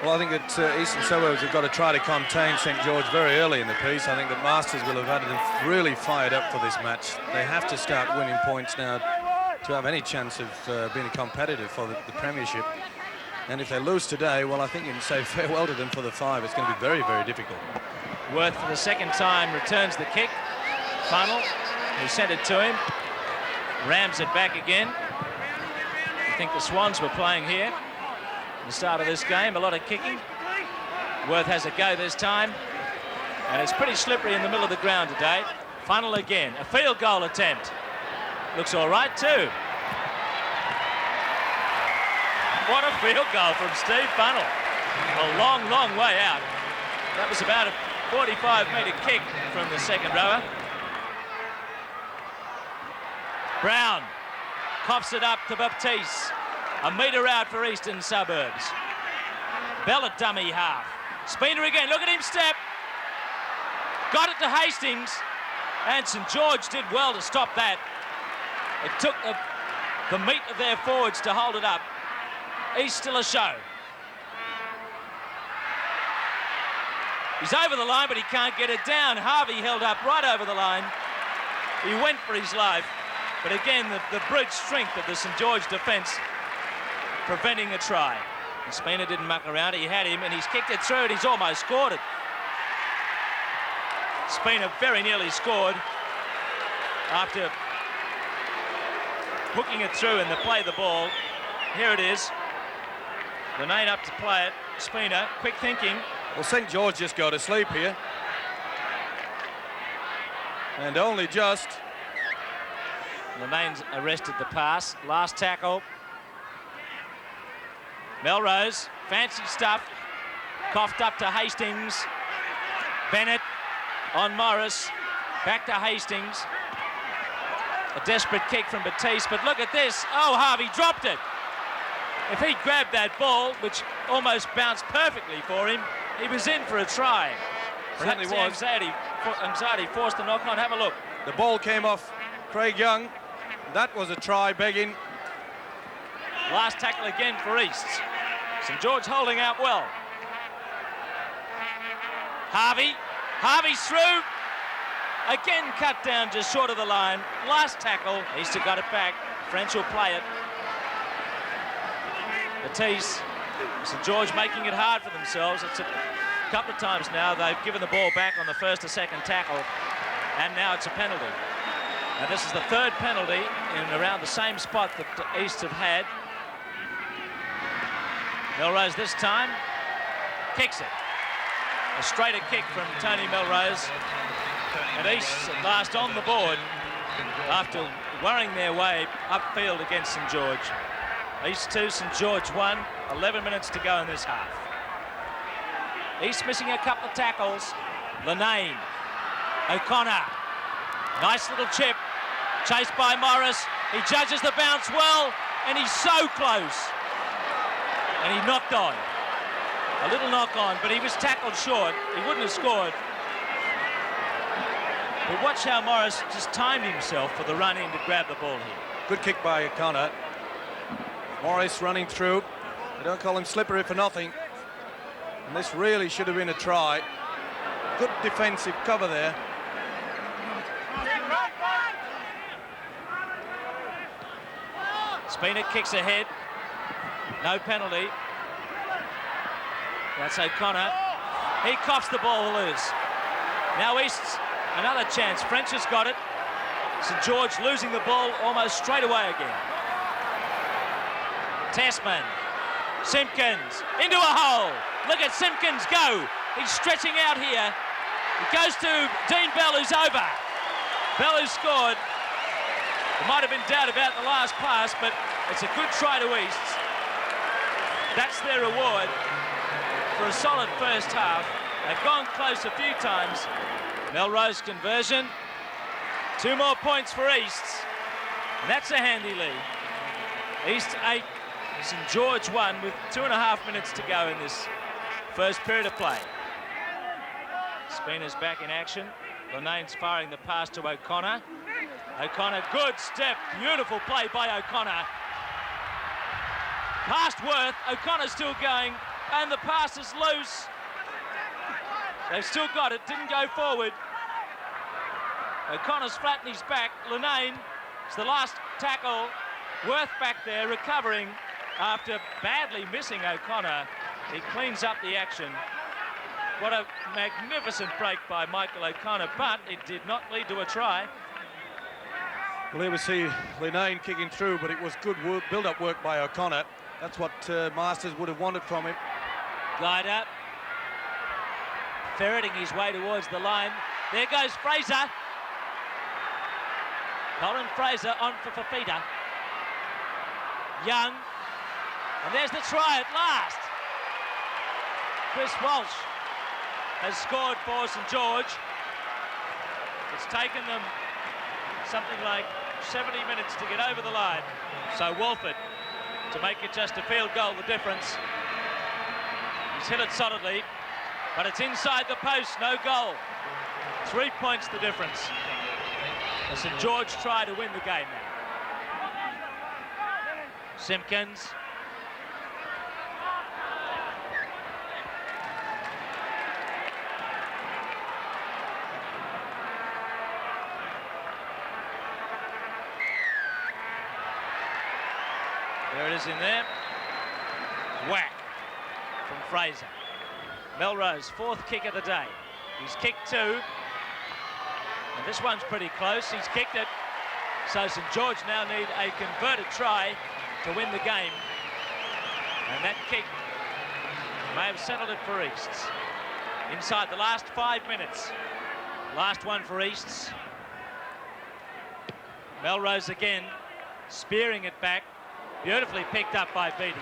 Well, I think that Eastern Suburbs have got to try to contain St George very early in the piece. I think that Masters will have had them really fired up for this match. They have to start winning points now to have any chance of being competitive for the premiership. And if they lose today, well, I think you can say farewell to them for the 5. It's going to be very, very difficult. Wurth for the second time returns the kick. Funnel, who sent it to him, rams it back again. I think the Swans were playing here at the start of this game. A lot of kicking. Wurth has a go this time, and it's pretty slippery in the middle of the ground today. Funnel again, a field goal attempt. Looks all right too. What a field goal from Steve Funnel. A long, long way out. That was about a 45-metre kick from the second rower. Brown coughs it up to Baptiste. A metre out for Eastern Suburbs. Bell at dummy half. Spina again, look at him step. Got it to Hastings. And St George did well to stop that. It took the meat of their forwards to hold it up. East still a show. He's over the line, but he can't get it down. Harvey held up right over the line. He went for his life. But again, the brute strength of the St George defence preventing a try. And Spina didn't muck around. He had him, and he's kicked it through, and he's almost scored it. Spina very nearly scored after hooking it through and they play the ball. Here it is. Linane up to play it. Spina, quick thinking. Well, St George just go to sleep here. And only just. Linane's arrested the pass. Last tackle. Melrose, fancy stuff. Coughed up to Hastings. Bennett on Morris. Back to Hastings. A desperate kick from Baptiste, but look at this. Oh, Harvey dropped it. If he grabbed that ball, which almost bounced perfectly for him, he was in for a try. Perhaps the anxiety forced the knock on. Have a look. The ball came off Craig Young. That was a try, begging. Last tackle again for East. St George holding out well. Harvey's through. Again cut down just short of the line. Last tackle. East have got it back. French will play it. Baptiste. St George making it hard for themselves. It's a couple of times now they've given the ball back on the first or second tackle, and now it's a penalty. Now this is the third penalty in around the same spot that the East have had. Melrose this time kicks it. A straighter kick from Tony Melrose. And East at last on the board after worrying their way upfield against St George. East 2, St George 1, 11 minutes to go in this half. East missing a couple of tackles. Linane, O'Connor, nice little chip, chased by Morris. He judges the bounce well, and he's so close. And he knocked on. A little knock on, but he was tackled short. He wouldn't have scored. But watch how Morris just timed himself for the run in to grab the ball here. Good kick by O'Connor. Morris running through. They don't call him slippery for nothing. And this really should have been a try. Good defensive cover there. Spina kicks ahead. No penalty. That's O'Connor. He coughs the ball loose. Now East's another chance. French has got it. St George losing the ball almost straight away again. Tasman. Simpkins into a hole. Look at Simpkins go. He's stretching out here. He goes to Dean Bell, who's over. Bell, who scored. There might have been doubt about the last pass, but it's a good try to East. That's their reward for a solid first half. They've gone close a few times. Melrose conversion. 2 more points for East. And that's a handy lead. East 8, St George 1 with 2.5 minutes to go in this first period of play. Spina's back in action. Linane's firing the pass to O'Connor. O'Connor, good step. Beautiful play by O'Connor. Past Wurth. O'Connor's still going. And the pass is loose. They've still got it, didn't go forward. O'Connor's flat in his back. Linane is the last tackle. Wurth back there recovering after badly missing O'Connor. He cleans up the action. What a magnificent break by Michael O'Connor, but it did not lead to a try. Well, here we see Linane kicking through, but it was good work, build-up work by O'Connor. That's what Masters would have wanted from him. Guide ferreting his way towards the line. There goes Fraser. Colin Fraser on for Fafita. Young. And there's the try at last. Chris Walsh has scored for St George. It's taken them something like 70 minutes to get over the line. So Walford to make it just a field goal, the difference. He's hit it solidly, but it's inside the post, no goal. 3 points the difference. And St George try to win the game now. Simpkins. There it is in there. Whack from Fraser. Melrose, fourth kick of the day. He's kicked 2. And this one's pretty close. He's kicked it. So St George now need a converted try to win the game. And that kick may have settled it for Easts. Inside the last 5 minutes. Last one for Easts. Melrose again, spearing it back. Beautifully picked up by Beattie.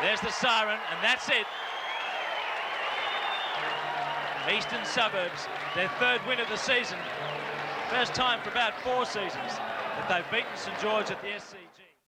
There's the siren, and that's it. Eastern Suburbs, their 3rd win of the season. First time for about 4 seasons that they've beaten St George at the SCG.